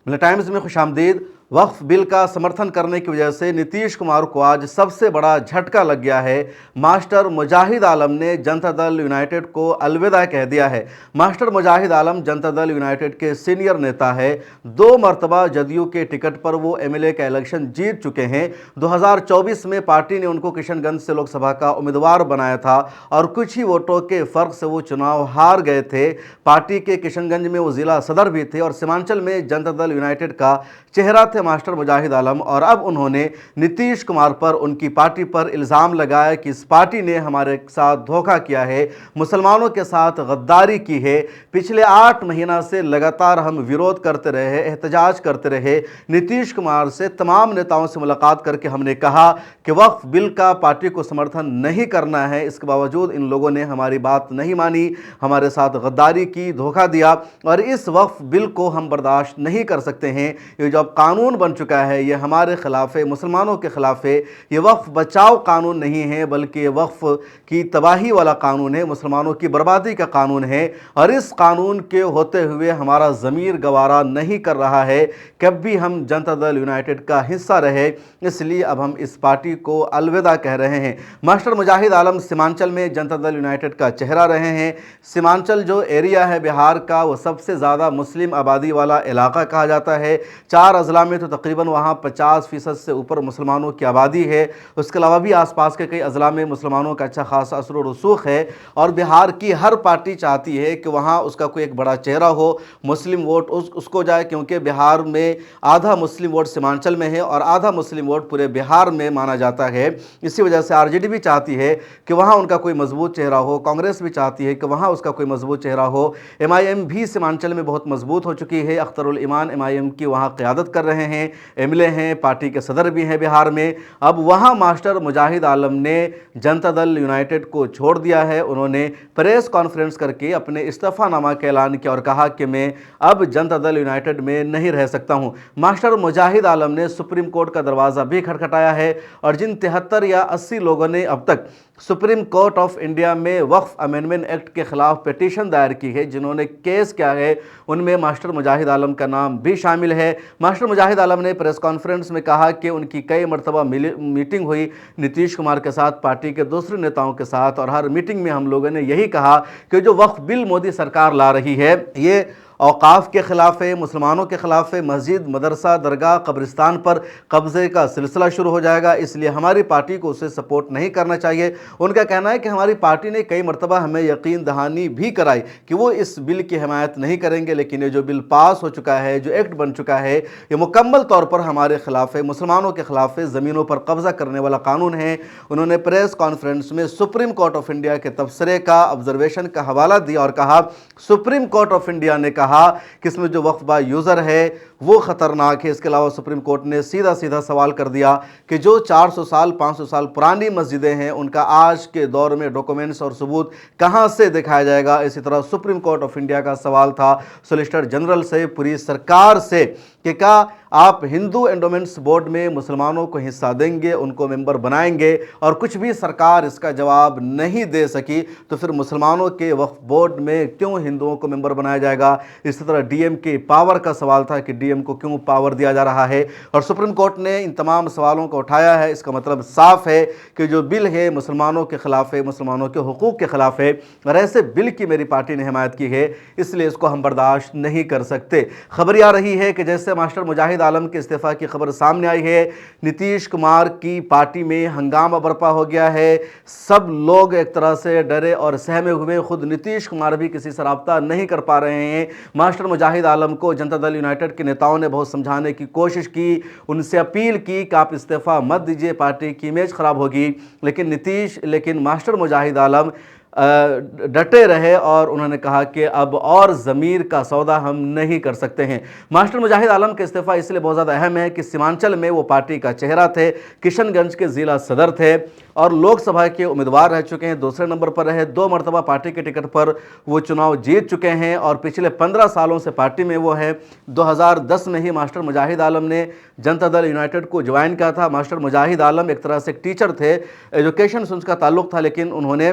Times में खुशामदीद। वक्फ bill का समर्थन करने की वजह से नीतीश कुमार को आज सबसे बड़ा झटका लग गया है। मास्टर मुजाहिद आलम ने जनता दल यूनाइटेड को अलविदा कह दिया है। मास्टर मुजाहिद आलम जनता दल यूनाइटेड के सीनियर नेता है। 2 मरतबा जदयू के टिकट पर वो एमएलए का इलेक्शन जीत चुके हैं। 2024 में पार्टी ने उनको किशनगंज से लोकसभा का उम्मीदवार बनाया था और कुछ ही वोटों के फर्क से वो चुनाव हार गए थे। पार्टी के किशनगंज में वो जिला सदर भी थे और सीमांचल में जनता दल यूनाइटेड का चेहरा थे मास्टर मुजाहिद आलम। और अब उन्होंने नीतीश कुमार पर, उनकी पार्टी पर इल्ज़ाम लगाया कि इस पार्टी ने हमारे साथ धोखा किया है, मुसलमानों के साथ गद्दारी की है। पिछले 8 महीना से लगातार हम विरोध करते रहे, एहतजाज करते रहे। नीतीश कुमार से तमाम नेताओं से मुलाकात करके हमने कहा कि वक्फ बिल का पार्टी को समर्थन नहीं करना है। इसके बावजूद इन लोगों ने हमारी बात नहीं मानी, हमारे साथ गद्दारी की, धोखा दिया और इस वक्फ बिल को हम बर्दाश्त नहीं कर सकते हैं। ये जो अब कानून बन चुका है ये हमारे खिलाफ है, मुसलमानों के खिलाफ है। ये वक्फ बचाओ कानून नहीं है बल्कि वक्फ की तबाही वाला कानून है, मुसलमानों की बर्बादी का कानून है। और इस कानून के होते हुए हमारा ज़मीर गवारा नहीं कर रहा है कभी हम जनता दल यूनाइटेड का हिस्सा रहे, इसलिए अब हम इस पार्टी को अलविदा कह रहे हैं। मास्टर मुजाहिद आलम सीमांचल में जनता दल यूनाइटेड का चेहरा रहे हैं। सीमांचल जो एरिया है बिहार का वो सबसे ज़्यादा मुस्लिम आबादी वाला इलाका कहा जाता है। 4 अजला में तो तकरीबन वहाँ 50% से ऊपर मुसलमानों की आबादी है। उसके अलावा भी आसपास के कई अजला में मुसलमानों का अच्छा खासा असर व रसूख है। और बिहार की हर पार्टी चाहती है कि वहाँ उसका कोई एक बड़ा चेहरा हो, मुस्लिम वोट उसको जाए, क्योंकि बिहार में आधा मुस्लिम वोट सीमांचल में है और आधा मुस्लिम वोट पूरे बिहार में माना जाता है। इसी वजह से आरजेडी भी चाहती है कि वहाँ उनका कोई मजबूत चेहरा हो, कांग्रेस भी चाहती है कि वहाँ उसका कोई मजबूत चेहरा हो। एमआईएम भी सीमांचल में बहुत मजबूत हो चुकी है। अख्तरुल ईमान एमआईएम की वहाँ क़यादत कर रहे हैं, एमएलए हैं, पार्टी के सदर भी हैं बिहार में। अब वहाँ मास्टर मुजाहिद आलम ने जनता दल यूनाइटेड को छोड़ दिया है। उन्होंने प्रेस कॉन्फ्रेंस करके अपने इस्तीफ़ानामा का ऐलान किया और कहा कि मैं अब जनता दल यूनाइटेड में नहीं रह सकता हूँ। मास्टर मुजाहिद आलम ने सुप्रीम कोर्ट का दरवाज़ा भी खटखटाया है और जिन 73 या 80 लोगों ने अब तक सुप्रीम कोर्ट ऑफ इंडिया में वक्फ अमेंडमेंट एक्ट के खिलाफ पिटीशन दायर की है, जिन्होंने केस किया है, उनमें मास्टर मुजाहिद आलम का नाम भी शामिल है। मास्टर मुजाहिद आलम ने प्रेस कॉन्फ्रेंस में कहा कि उनकी कई मरतबा मीटिंग हुई नीतीश कुमार के साथ, पार्टी के दूसरे नेताओं के साथ, और हर मीटिंग में हम लोगों ने यही कहा कि जो वक्फ बिल मोदी सरकार ला रही है ये औकाफ के ख़िलाफ़ है, मुसलमानों के ख़िलाफ़ है। मस्जिद, मदरसा, दरगाह, कब्रिस्तान पर कब्ज़े का सिलसिला शुरू हो जाएगा, इसलिए हमारी पार्टी को उसे सपोर्ट नहीं करना चाहिए। उनका कहना है कि हमारी पार्टी ने कई मरतबा हमें यकीन दहानी भी कराई कि वो इस बिल की हिमायत नहीं करेंगे, लेकिन ये जो बिल पास हो चुका है, जो एक्ट बन चुका है, ये मुकम्मल तौर पर हमारे ख़िलाफ़ है, मुसलमानों के ख़िलाफ़ है, ज़मीनों पर कब्ज़ा करने वाला कानून है। उन्होंने प्रेस कॉन्फ्रेंस में सुप्रीम कोर्ट ऑफ इंडिया के तबसरे का, ऑब्जर्वेशन का हवाला दिया और कहा सुप्रीम कोर्ट ऑफ इंडिया ने कहा कि इसमें जो वक्फ बाय यूज़र है वो ख़तरनाक है। इसके अलावा सुप्रीम कोर्ट ने सीधा सीधा सवाल कर दिया कि जो 400 साल 500 साल पुरानी मस्जिदें हैं उनका आज के दौर में डॉक्यूमेंट्स और सबूत कहाँ से दिखाया जाएगा। इसी तरह सुप्रीम कोर्ट ऑफ इंडिया का सवाल था सॉलिसिटर जनरल से, पूरी सरकार से, कि क्या आप हिंदू एंडोमेंट्स बोर्ड में मुसलमानों को हिस्सा देंगे, उनको मेंबर बनाएंगे, और कुछ भी सरकार इसका जवाब नहीं दे सकी तो फिर मुसलमानों के वक्फ बोर्ड में क्यों हिंदुओं को मेंबर बनाया जाएगा। इसी तरह डीएम के पावर का सवाल था कि डीएम को क्यों पावर दिया जा रहा है, और सुप्रीम कोर्ट ने इन तमाम सवालों को उठाया है। इसका मतलब साफ है कि जो बिल है मुसलमानों के खिलाफ है, मुसलमानों के हुकूक के खिलाफ है, और ऐसे बिल की मेरी पार्टी ने हिमायत की है, इसलिए इसको हम बर्दाश्त नहीं कर सकते। खबर आ रही है कि जैसे मास्टर मुजाहिद आलम के इस्तीफा की खबर सामने आई है, नीतीश कुमार की पार्टी में हंगामा बर्पा हो गया है। सब लोग एक तरह से डरे और सहमे हुए, खुद नीतीश कुमार भी किसी से राब्ता नहीं कर पा रहे हैं। मास्टर मुजाहिद आलम को जनता दल यूनाइटेड के नेताओं ने बहुत समझाने की कोशिश की, उनसे अपील की कि आप इस्तीफा मत दीजिए, पार्टी की इमेज खराब होगी, लेकिन मास्टर मुजाहिद आलम डटे रहे और उन्होंने कहा कि अब और ज़मीर का सौदा हम नहीं कर सकते हैं। मास्टर मुजाहिद आलम का इस्तीफ़ा इसलिए बहुत ज़्यादा अहम है कि सीमांचल में वो पार्टी का चेहरा थे, किशनगंज के ज़िला सदर थे और लोकसभा के उम्मीदवार रह चुके हैं, दूसरे नंबर पर रहे, 2 मरतबा पार्टी के टिकट पर वो चुनाव जीत चुके हैं और पिछले 15 सालों से पार्टी में वो है। 2010 में ही मास्टर मुजाहिद आलम ने जनता दल यूनाइटेड को ज्वाइन किया था। मास्टर मुजाहिद आलम एक तरह से एक टीचर थे, एजुकेशन से उनका ताल्लुक़ था, लेकिन उन्होंने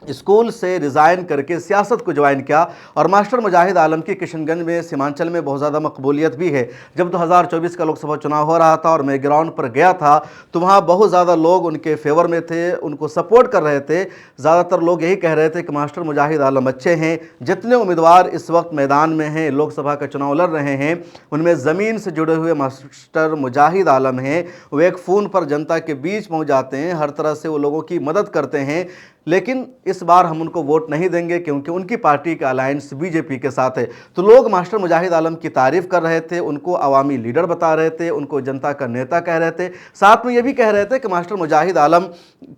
स्कूल से रिज़ाइन करके सियासत को ज्वाइन किया और मास्टर मुजाहिद आलम की किशनगंज में सीमांचल में बहुत ज़्यादा मकबूलियत भी है। जब 2024 का लोकसभा चुनाव हो रहा था और मैं ग्राउंड पर गया था तो वहाँ बहुत ज़्यादा लोग उनके फेवर में थे, उनको सपोर्ट कर रहे थे। ज़्यादातर लोग यही कह रहे थे कि मास्टर मुजाहिद आलम अच्छे हैं। जितने उम्मीदवार इस वक्त मैदान में हैं, लोकसभा का चुनाव लड़ रहे हैं, उनमें ज़मीन से जुड़े हुए मास्टर मुजाहिद आलम हैं। वो एक फ़ोन पर जनता के बीच पहुँच जाते हैं, हर तरह से वो लोगों की मदद करते हैं। लेकिन इस बार हम उनको वोट नहीं देंगे क्योंकि उनकी पार्टी का अलायंस बीजेपी के साथ है। तो लोग मास्टर मुजाहिद आलम की तारीफ कर रहे थे, उनको अवामी लीडर बता रहे थे, उनको जनता का नेता कह रहे थे। साथ में ये भी कह रहे थे कि मास्टर मुजाहिद आलम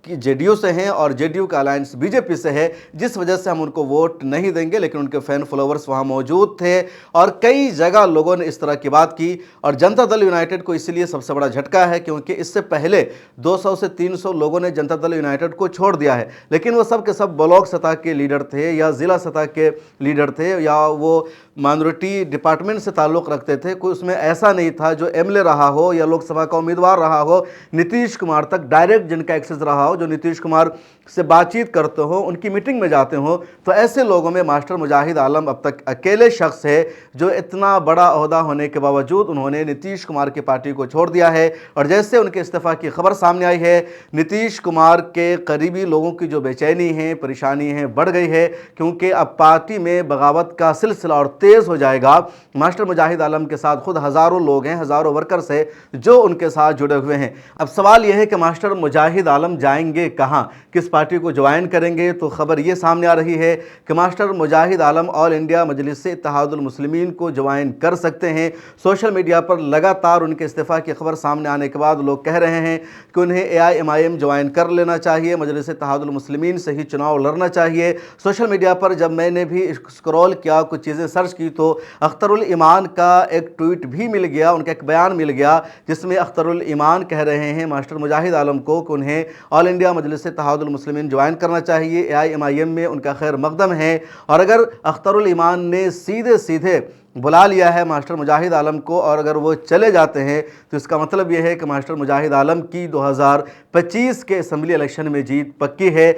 की जेडीयू से हैं और जेडीयू का अलायंस बीजेपी से है, जिस वजह से हम उनको वोट नहीं देंगे। लेकिन उनके फैन फॉलोवर्स वहाँ मौजूद थे और कई जगह लोगों ने इस तरह की बात की। और जनता दल यूनाइटेड को इसलिए सबसे बड़ा झटका है क्योंकि इससे पहले 200 से 300 लोगों ने जनता दल यूनाइटेड को छोड़ दिया है, लेकिन वो सब के सब ब्लॉक सतह के लीडर थे या ज़िला सतह के लीडर थे या वो माइनॉरिटी डिपार्टमेंट से ताल्लुक़ रखते थे। कोई उसमें ऐसा नहीं था जो एमएलए रहा हो या लोकसभा का उम्मीदवार रहा हो, नीतीश कुमार तक डायरेक्ट जिनका एक्सेस रहा हो, जो नीतीश कुमार से बातचीत करते हो, उनकी मीटिंग में जाते हो। तो ऐसे लोगों में मास्टर मुजाहिद आलम अब तक अकेले शख्स है जो इतना बड़ा ओहदा होने के बावजूद उन्होंने नीतीश कुमार की पार्टी को छोड़ दिया है। और जैसे उनके इस्तीफ़ा की खबर सामने आई है, नीतीश कुमार के करीबी लोगों की जो बेचैनी है, परेशानी है, बढ़ गई है क्योंकि अब पार्टी में बगावत का सिलसिला और तेज़ हो जाएगा। मास्टर मुजाहिद आलम के साथ खुद हज़ारों लोग हैं, हज़ारों वर्कर्स हैं जो उनके साथ जुड़े हुए हैं। अब सवाल यह है कि मास्टर मुजाहिद आलम जाएंगे कहाँ, किस पार्टी को ज्वाइन करेंगे? तो खबर ये सामने आ रही है कि मास्टर मुजाहिद आलम ऑल इंडिया मजलिस इत्तेहादुल मुस्लिमीन को ज्वाइन कर सकते हैं। सोशल मीडिया पर लगातार उनके इस्तीफ़ा की खबर सामने आने के बाद लोग कह रहे हैं कि उन्हें AIMIM ज्वाइन कर लेना चाहिए, मजलिस इत्तेहादुल मुस्लिमीन से ही चुनाव लड़ना चाहिए। सोशल मीडिया पर जब मैंने भी स्क्रॉल किया, कुछ चीज़ें सर्च की, तो अख्तरुल ईमान का एक ट्वीट भी मिल गया, उनका एक बयान मिल गया जिसमें अख्तरुल ईमान कह रहे हैं मास्टर मुजाहिद आलम को कि उन्हें ऑल इंडिया मजलिस इत्तेहादुल मुस्लिमीन ज्वाइन करना चाहिए। AIMIM में उनका खैर मकदम है। और अगर अख्तरुल ईमान ने सीधे सीधे बुला लिया है मास्टर मुजाहिद आलम को और अगर वो चले जाते हैं तो इसका मतलब यह है कि मास्टर मुजाहिद आलम की 2025 के असम्बली इलेक्शन में जीत पक्की है।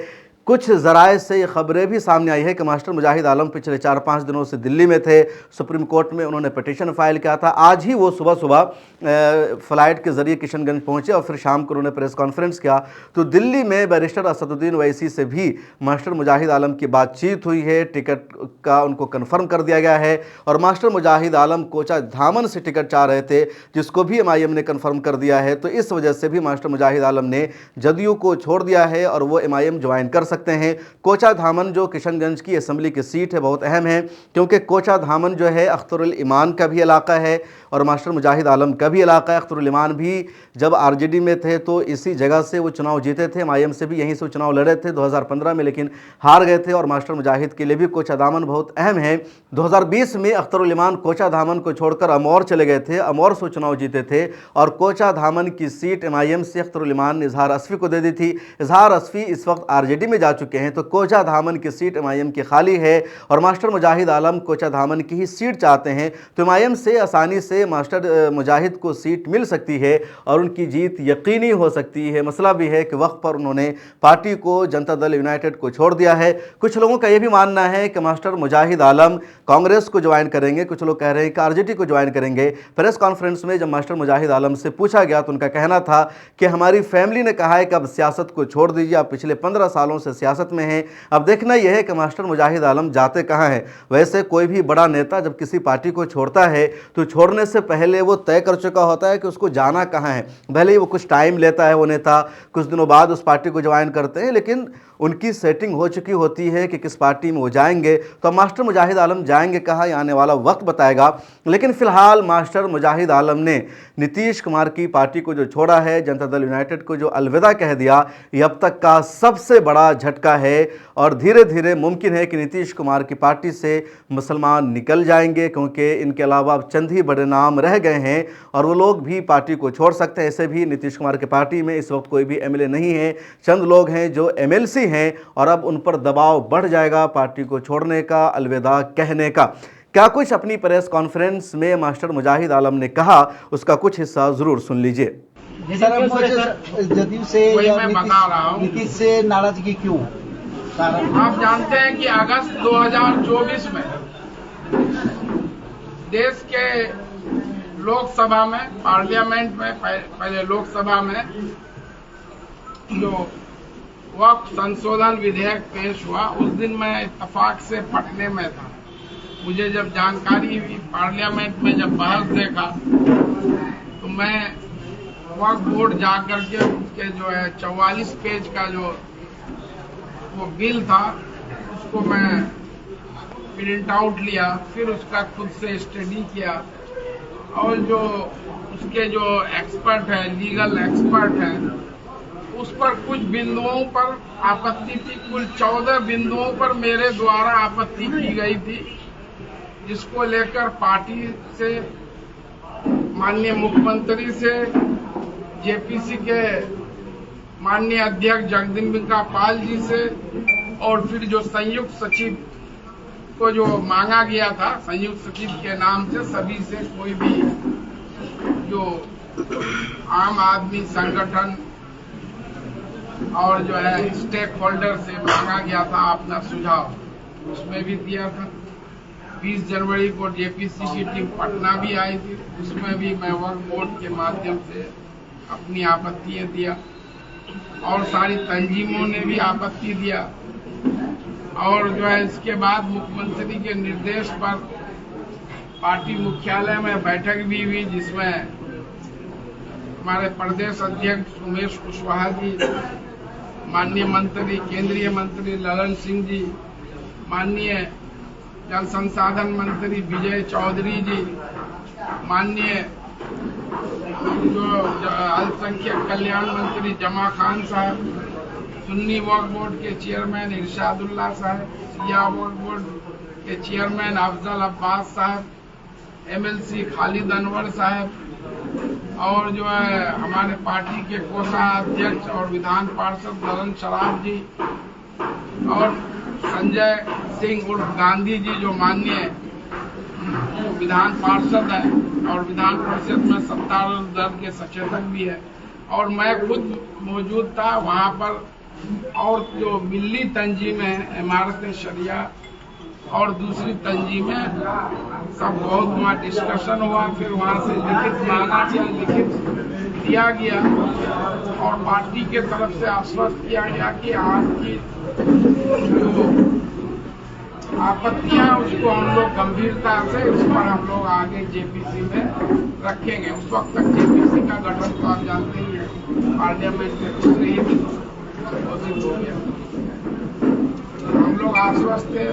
कुछ ज़राए से ये खबरें भी सामने आई है कि मास्टर मुजाहिद आलम पिछले 4-5 दिनों से दिल्ली में थे, सुप्रीम कोर्ट में उन्होंने पिटीशन फाइल किया था। आज ही वो सुबह सुबह फ़्लाइट के ज़रिए किशनगंज पहुंचे और फिर शाम को उन्होंने प्रेस कॉन्फ्रेंस किया। तो दिल्ली में बैरिस्टर असदुद्दीन ओवैसी से भी मास्टर मुजाहिद आलम की बातचीत हुई है, टिकट का उनको कन्फर्म कर दिया गया है। और मास्टर मुजाहिद आलम कोचा धामन से टिकट चाह रहे थे, जिसको भी MIM ने कन्फर्म कर दिया है। तो इस वजह से भी मास्टर मुजाहिद आलम ने जदयू को छोड़ दिया है और वो MIM ज्वाइन कर सकते हैं। कोचा धामन जो किशनगंज की असम्बली की सीट है बहुत अहम है क्योंकि कोचा धामन जो है अख्तरुल ईमान का भी इलाका है और मास्टर मुजाहिद आलम का भी इलाका है। अख्तरुल ईमान भी जब RJD में थे तो इसी जगह से वो चुनाव जीते थे, MIM से भी यहीं से वो चुनाव लड़े थे 2015 में, लेकिन हार गए थे। और मास्टर मुजाहिद के लिए भी कोचा धामन बहुत अहम है। 2020 में अख्तरुल ईमान कोचा धामन को छोड़कर अमौर चले गए थे, अमौर से चुनाव जीते थे और कोचा धामन की सीट MIM से अख्तरुल ईमान ने इजहार असफ़ी को दे दी थी। इजहार असफ़ी इस वक्त RJD में जा चुके हैं, तो कोचा धामन की सीट MIM की खाली है और मास्टर मुजाहिद आलम कोचा धामन की ही सीट चाहते हैं। तो MIM से आसानी से मास्टर मुजाहिद को सीट मिल सकती है और उनकी जीत यकीनी हो सकती है। मसला भी है कि वक्त पर उन्होंने पार्टी को, जनता दल यूनाइटेड को छोड़ दिया है। कुछ लोगों का यह भी मानना है कि मास्टर मुजाहिद आलम कांग्रेस को ज्वाइन करेंगे, कुछ लोग कह रहे हैं कि RJD को ज्वाइन करेंगे। प्रेस कॉन्फ्रेंस में जब मास्टर मुजाहिद आलम से पूछा गया तो उनका कहना था कि हमारी फैमिली ने कहा है कि अब सियासत को छोड़ दीजिए, आप पिछले 15 सालों से सियासत में हैं, अब देखना यह है कि मास्टर मुजाहिद आलम जाते कहाँ हैं। वैसे कोई भी बड़ा नेता जब किसी पार्टी को छोड़ता है तो छोड़ने से पहले वो तय कर चुका होता है कि उसको जाना कहाँ है। भले ही वो कुछ टाइम लेता है, वो नेता कुछ दिनों बाद उस पार्टी को ज्वाइन करते हैं, लेकिन उनकी सेटिंग हो चुकी होती है कि किस पार्टी में वो जाएंगे। तो मास्टर मुजाहिद आलम जाएंगे कहाँ, आने वाला वक्त बताएगा। लेकिन फिलहाल मास्टर मुजाहिद आलम ने नीतीश कुमार की पार्टी को जो छोड़ा है, जनता दल यूनाइटेड को जो अलविदा कह दिया, ये अब तक का सबसे बड़ा झटका है। और धीरे धीरे मुमकिन है कि नीतीश कुमार की पार्टी से मुसलमान निकल जाएंगे क्योंकि इनके अलावा अब चंद ही बड़े नाम रह गए हैं और वो लोग भी पार्टी को छोड़ सकते हैं। ऐसे भी नीतीश कुमार की पार्टी में इस वक्त कोई भी MLA नहीं है, चंद लोग हैं जो MLC हैं और अब उन पर दबाव बढ़ जाएगा पार्टी को छोड़ने का, अलविदा कहने का। क्या कुछ अपनी प्रेस कॉन्फ्रेंस में मास्टर मुजाहिद आलम ने कहा, उसका कुछ हिस्सा जरूर सुन लीजिए। सर, जदयू से या नीतीश से नाराजगी क्यों? आप जानते हैं कि अगस्त 2024 में देश के लोकसभा में, पार्लियामेंट में, पहले लोकसभा में जो वक्फ संशोधन विधेयक पेश हुआ, उस दिन मैं इत्तेफाक से पटने में था। मुझे जब जानकारी हुई, पार्लियामेंट में जब बहस देखा, तो मैं वक्फ बोर्ड जा करके उसके जो है 44 पेज का जो वो बिल था, उसको मैं प्रिंट आउट लिया, फिर उसका खुद से स्टडी किया, और जो उसके जो एक्सपर्ट है, लीगल एक्सपर्ट है, उस पर कुछ बिंदुओं पर आपत्ति थी। कुल 14 बिंदुओं पर मेरे द्वारा आपत्ति की गई थी, जिसको लेकर पार्टी से, माननीय मुख्यमंत्री से, जेपीसी के माननीय अध्यक्ष जगदम्बिका पाल जी से, और फिर जो संयुक्त सचिव को जो मांगा गया था, संयुक्त सचिव के नाम से सभी से, कोई भी जो आम आदमी संगठन और जो है स्टेक होल्डर से मांगा गया था अपना सुझाव, उसमें भी दिया था। 20 जनवरी को जेपीसी की टीम पटना भी आई थी, उसमें भी मैं वक्फ बोर्ड के माध्यम से अपनी आपत्तियां दिया, और सारी तंजीमों ने भी आपत्ति दिया। और जो है इसके बाद मुख्यमंत्री के निर्देश पर पार्टी मुख्यालय में बैठक भी हुई, जिसमें हमारे प्रदेश अध्यक्ष उमेश कुशवाहा जी, माननीय मंत्री, केंद्रीय मंत्री ललन सिंह जी, माननीय जल संसाधन मंत्री विजय चौधरी जी, माननीय जो अल्पसंख्यक कल्याण मंत्री जमा खान साहब, सुन्नी वक्फ बोर्ड के चेयरमैन इरशादुल्लाह साहब, सिया वक्फ बोर्ड के चेयरमैन अफजल अब्बास साहब, एमएलसी खालिद अनवर साहब, और जो है हमारे पार्टी के कोषाध्यक्ष और विधान पार्षद ललन शराफ जी, और संजय सिंह उर्फ गांधी जी, जो माननीय विधान पार्षद है और विधान परिषद में सत्तारूढ़ दल के सचेतक भी है, और मैं खुद मौजूद था वहां पर। और जो मिली तंजीमें हैं, इमारत शरिया और दूसरी तंजीमें, सब बहुत वहाँ डिस्कशन हुआ। फिर वहाँ से लिखित मांगा गया, लिखित दिया गया, और पार्टी के तरफ से आश्वस्त किया गया कि आपकी जो आपत्तियां, उसको हम लोग गंभीरता से, उस पर हम लोग आगे जेपीसी में रखेंगे। उस वक्त तक जेपीसी का गठन तो आप जानते ही हैं, पार्लियामेंट में कुछ नहीं भी घोषित हो गया। हम लोग आश्वस्त थे,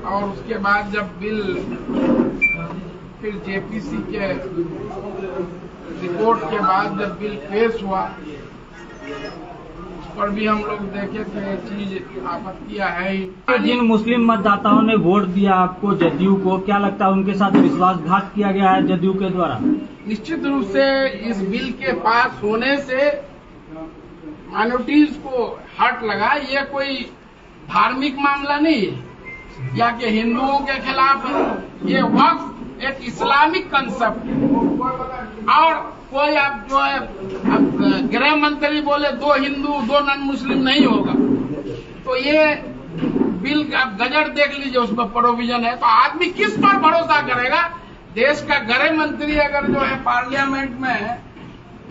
और उसके बाद जब बिल फिर जेपीसी के रिपोर्ट के बाद जब बिल पेश हुआ, उस पर भी हम लोग देखे थे चीज आपत्तियां है ही। जिन मुस्लिम मतदाताओं ने वोट दिया आपको, जदयू को, क्या लगता है उनके साथ विश्वासघात किया गया है जदयू के द्वारा? निश्चित रूप से इस बिल के पास होने से माइनॉरिटीज को हर्ट लगा। ये कोई धार्मिक मामला नहीं है या कि हिंदुओं के खिलाफ है, ये वक्फ एक इस्लामिक कंसेप्ट है। और कोई आप जो है गृह मंत्री बोले 2 हिंदू 2 नॉन मुस्लिम नहीं होगा, तो ये बिल आप गजट देख लीजिए, उसमें प्रोविजन है। तो आदमी किस पर भरोसा करेगा? देश का गृह मंत्री अगर जो है पार्लियामेंट में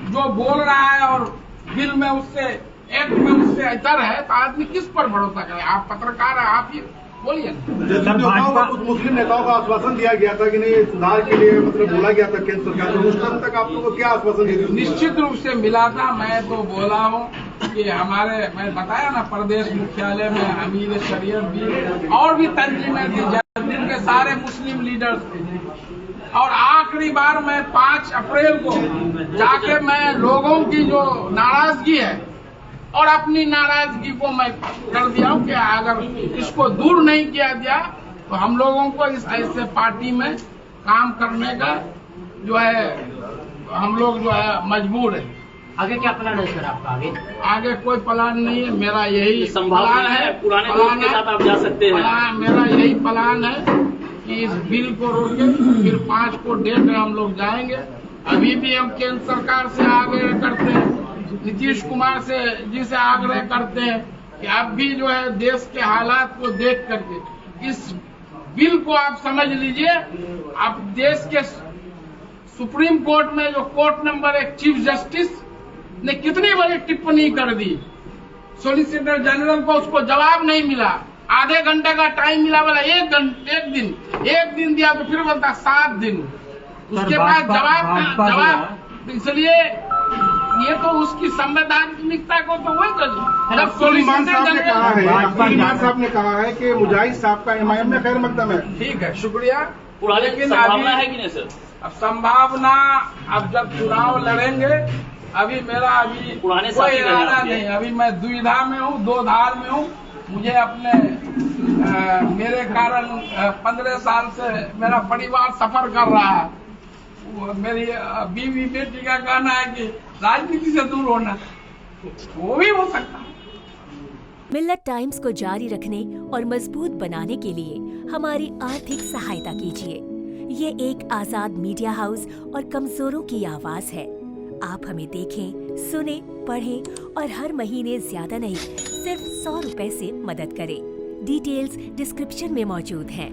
जो बोल रहा है और बिल में उससे एक्ट में उससे इतर है, तो आदमी किस पर भरोसा करे? आप पत्रकार हैं, आप ही बोलिए। कुछ मुस्लिम नेताओं को आश्वासन दिया गया था कि नहीं, सुधार के लिए मतलब बोला गया था केंद्र सरकार, तो उस टाइम तक आप लोगों को क्या आश्वासन दिया? निश्चित रूप से मिला था। मैं तो बोला हूँ कि हमारे, मैं बताया ना, प्रदेश मुख्यालय में अमीर शरीयत भी और भी तंजीमें थी, जन्मदिन के सारे मुस्लिम लीडर्स थे। और आखिरी बार मैं 5 अप्रैल को जाके मैं लोगों की जो नाराजगी है और अपनी नाराजगी को मैं कर दिया हूं कि अगर इसको दूर नहीं किया गया तो हम लोगों को इस ऐसे पार्टी में काम करने का जो है हम लोग जो है मजबूर है। आगे क्या प्लान है सर आपका? आगे कोई प्लान नहीं है, मेरा यही प्लान है। पुराने प्लान के साथ आप जा सकते हैं। मेरा यही प्लान है कि इस बिल को रोके, फिर 5 को डेट हम लोग जाएंगे। अभी भी हम केंद्र सरकार से आग्रह करते हैं, नीतीश कुमार जी से आग्रह करते हैं कि अब भी जो है देश के हालात को देख करके इस बिल को आप समझ लीजिए। अब देश के सुप्रीम कोर्ट में जो कोर्ट नंबर 1 चीफ जस्टिस ने कितनी बड़ी टिप्पणी कर दी, सॉलिसिटर जनरल को उसको जवाब नहीं मिला, आधे घंटे का टाइम मिला, बोला एक दिन दिया तो फिर बोलता 7 दिन, उसके बाद जवाब। इसलिए ये तो उसकी संवैधानिकता को तो वही कर, जब सलीमान साहब ने कहा है, जनरल सलीमान साहब ने कहा है कि मुजाहिद साहब का एमआईएम में खैर मकदम है। ठीक है, शुक्रिया। लेकिन संभावना है कि नहीं सर? अब संभावना, अब जब चुनाव लड़ेंगे, अभी मेरा पुराने कोई साथी इरादा रहे नहीं। अभी मैं दुविधा में हूँ, 2 धार में हूँ। मुझे अपने मेरे कारण 15 साल से मेरा परिवार सफर कर रहा है। मेरी बीवी बेटी का कहना है कि राजनीति से दूर होना, वो भी हो सकता है। मिल्लत टाइम्स को जारी रखने और मजबूत बनाने के लिए हमारी आर्थिक सहायता कीजिए। ये एक आजाद मीडिया हाउस और कमजोरों की आवाज है। आप हमें देखें, सुने, पढ़ें और हर महीने ज्यादा नहीं, सिर्फ 100 रुपए से मदद करें। डिटेल्स डिस्क्रिप्शन में मौजूद हैं।